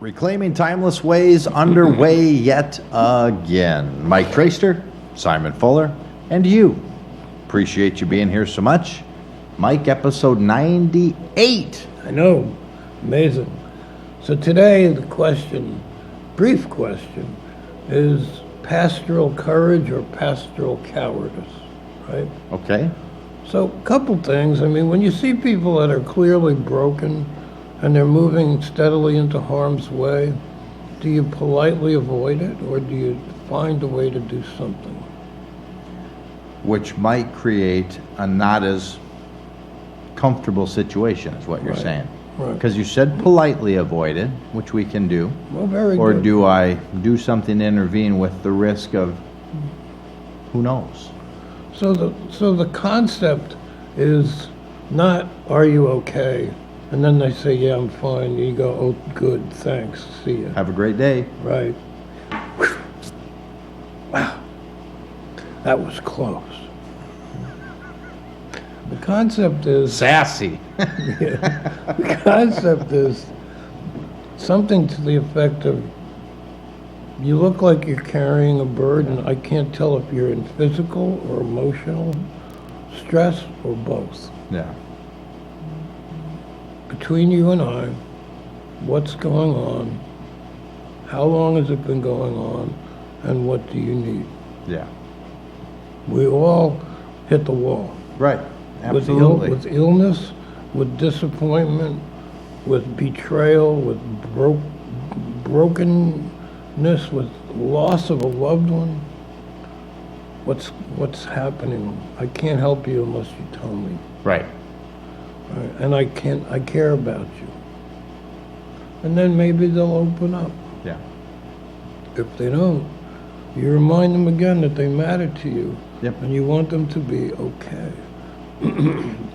Reclaiming Timeless Ways underway yet again. Mike Traster, Simon Fuller, and you. Appreciate you being here so much. Mike, episode 98. I know, amazing. So today the question, brief question, is pastoral courage or pastoral cowardice, right? Okay. So a couple things. I mean, when you see people that are clearly broken and they're moving steadily into harm's way, do you politely avoid it or do you find a way to do something? Which might create a not as comfortable situation, is what you're saying. Right. Because you said politely avoid it, which we can do. Well, very or good. do I do something to intervene with the risk of who knows? So the concept is not, are you okay? And then they say, yeah, I'm fine. You go, oh, good, thanks, see ya. Have a great day. Right. Wow. That was close. The concept is... Sassy. The concept is something to the effect of, you look like you're carrying a burden. I can't tell if you're in physical or emotional stress or both. Yeah. Between you and I, what's going on? How long has it been going on? And what do you need? Yeah. We all hit the wall. Right. Absolutely. With illness, with disappointment, with betrayal, with brokenness, with loss of a loved one. What's happening? I can't help you unless you tell me. Right. Right? And I care about you. And then maybe they'll open up. Yeah. If they don't, you remind them again that they matter to you. Yep. And you want them to be okay.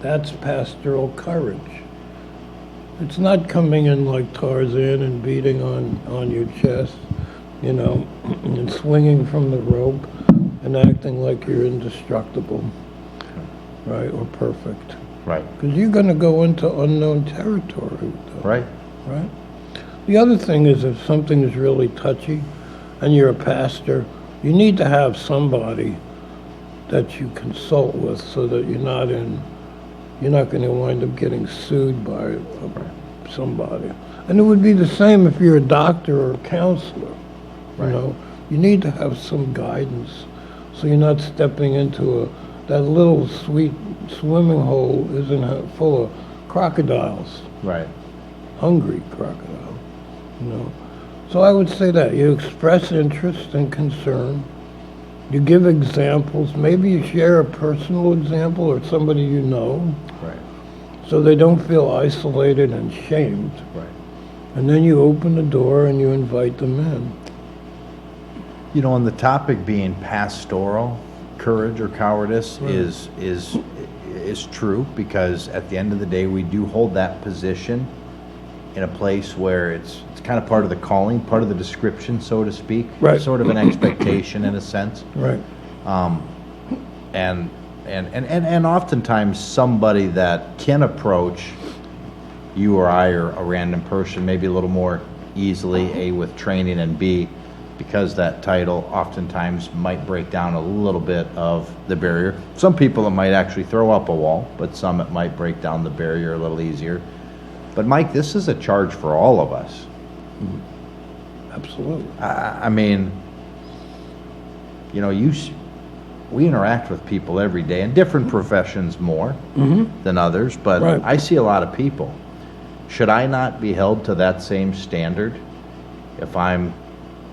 That's pastoral courage. It's not coming in like Tarzan and beating on your chest, you know, and swinging from the rope and acting like you're indestructible, right, or perfect. Right. Because you're going to go into unknown territory. Though, Right. right? The other thing is if something is really touchy and you're a pastor, you need to have somebody that you consult with so that you're not going to wind up getting sued by somebody. And it would be the same if you're a doctor or a counselor. Right. You know, you need to have some guidance so you're not stepping into that little sweet swimming hole isn't full of crocodiles. Right. Hungry crocodile, you know. So I would say that you express interest and concern. You give examples. Maybe you share a personal example or somebody you know, Right. so they don't feel isolated and shamed. Right. And then you open the door and you invite them in. You know, on the topic being pastoral courage or cowardice Right. is true, because at the end of the day we do hold that position in a place where it's kind of part of the calling, part of the description, so to speak. Right. Sort of an expectation in a sense. Right. And oftentimes somebody that can approach you or I or a random person maybe a little more easily, A, with training, and B, because that title oftentimes might break down a little bit of the barrier. Some people it might actually throw up a wall, but some it might break down the barrier a little easier. But Mike, this is a charge for all of us. Absolutely. I mean, you know, we interact with people every day in different professions more than others, but Right. I see a lot of people. Should I not be held to that same standard if I'm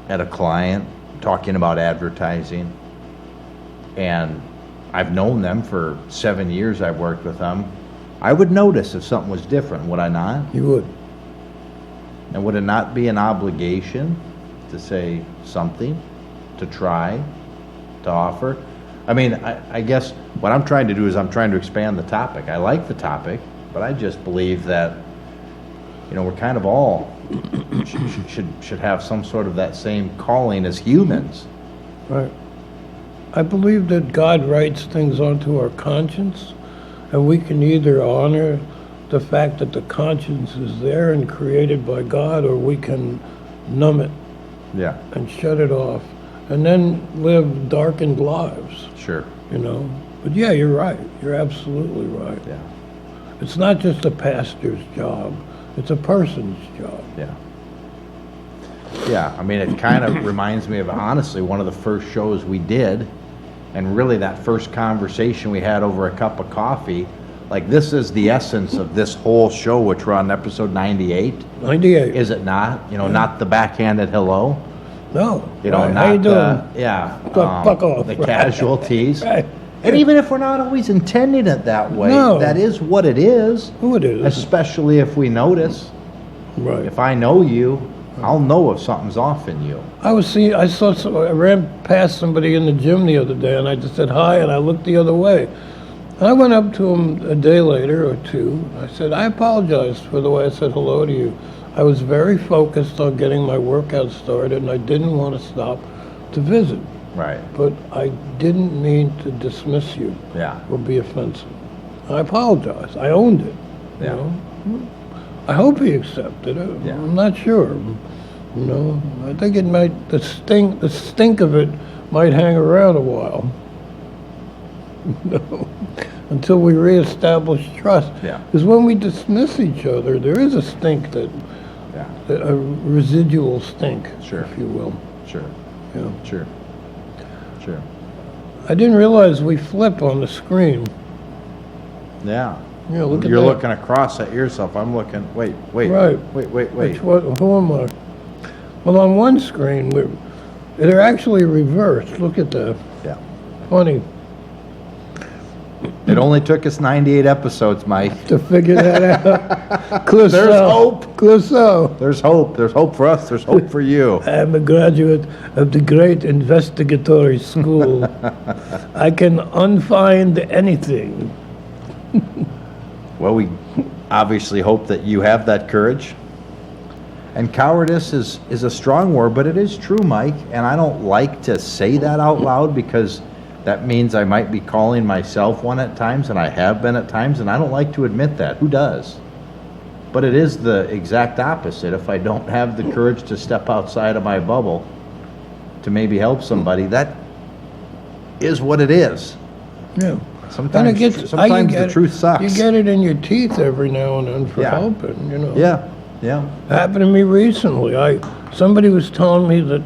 at a client talking about advertising and I've known them for 7 years, I've worked with them? I would notice if something was different, would I not? You would. And would it not be an obligation to say something, to try, to offer? I mean, I guess what I'm trying to do is I'm trying to expand the topic. I like the topic, but I just believe that we're kind of all should have some sort of that same calling as humans. Right. I believe that God writes things onto our conscience, and we can either honor the fact that the conscience is there and created by God, or we can numb it Yeah, and shut it off, and then live darkened lives, sure. But yeah, you're right. You're absolutely right. Yeah, It's not just a pastor's job. It's a person's job. yeah. Yeah, I mean, it kind of reminds me of, honestly, one of the first shows we did, and really that first conversation we had over a cup of coffee. Like, this is the essence of this whole show, which we're on episode 98. 98. Is it not? Not the backhanded hello. No. Right. Not How you doing? fuck off. the casualties. Right. And even if we're not always intending it that way, No. that is what it is. Who it is. Especially if we notice. Right. If I know you, I'll know if something's off in you. I ran past somebody in the gym the other day, and I just said hi, and I looked the other way. And I went up to him a day later or two. I said, I apologize for the way I said hello to you. I was very focused on getting my workout started, and I didn't want to stop to visit. Right. But I didn't mean to dismiss you Yeah. or be offensive. I apologize. I owned it. Yeah. I hope he accepted it. Yeah. I'm not sure. I think it might, the stink of it might hang around a while. Until we reestablish trust. Yeah. Because when we dismiss each other, there is a stink Yeah. a residual stink, Sure. if you will. Sure. Yeah. Sure. Sure. I didn't realize we flip on the screen. Yeah. Yeah, look at You're that. looking across at yourself. I'm looking. Wait. Right. Wait. Who am I? Well, on one screen, they're actually reversed. Look at that. Yeah. Funny It only took us 98 episodes, Mike. to figure that out. Clouseau. There's hope. Clouseau. There's hope. There's hope for us. There's hope for you. I am a graduate of the great investigatory school. I can unfind anything. Well, we obviously hope that you have that courage. And cowardice is a strong word, but it is true, Mike. And I don't like to say that out loud because that means I might be calling myself one at times, and I have been at times, and I don't like to admit that. Who does? But it is the exact opposite. If I don't have the courage to step outside of my bubble to maybe help somebody, that is what it is. Yeah. Sometimes, the truth sucks. You get it in your teeth every now and then for Yeah. helping, Yeah. Happened to me recently. Somebody was telling me that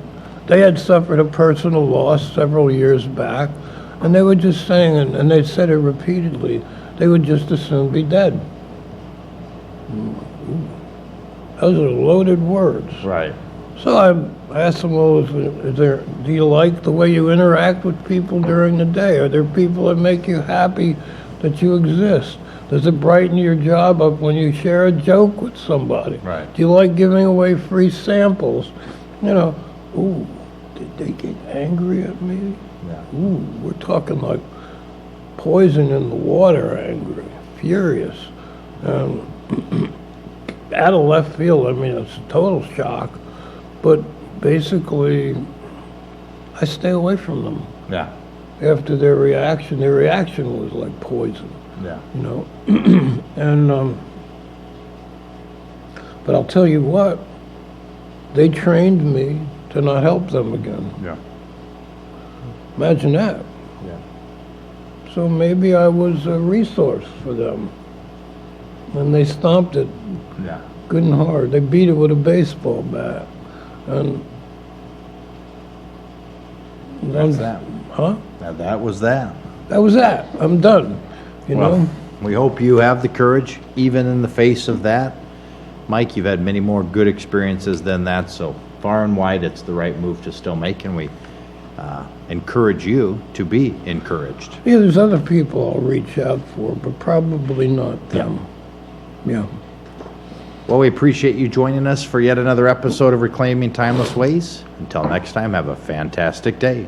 they had suffered a personal loss several years back, and they were just saying, and they said it repeatedly, they would just as soon be dead. Those are loaded words. Right. So I asked them, well, do you like the way you interact with people during the day? Are there people that make you happy that you exist? Does it brighten your job up when you share a joke with somebody? Right. Do you like giving away free samples? Ooh, did they get angry at me? Yeah. Ooh, we're talking like poison in the water angry, furious. Out of left field, it's a total shock. But basically, I stay away from them. Yeah. After their reaction was like poison, Yeah. And, but I'll tell you what, they trained me to not help them again. Yeah. Imagine that. Yeah. So maybe I was a resource for them. And they stomped it Yeah. good and hard. They beat it with a baseball bat. And That's that. Huh? Now that was that. That was that. I'm done. Well, we hope you have the courage, even in the face of that. Mike, you've had many more good experiences than that, so far and wide, it's the right move to still make, and we encourage you to be encouraged. Yeah, there's other people I'll reach out for, but probably not them. Yeah. Well, we appreciate you joining us for yet another episode of Reclaiming Timeless Ways. Until next time, have a fantastic day.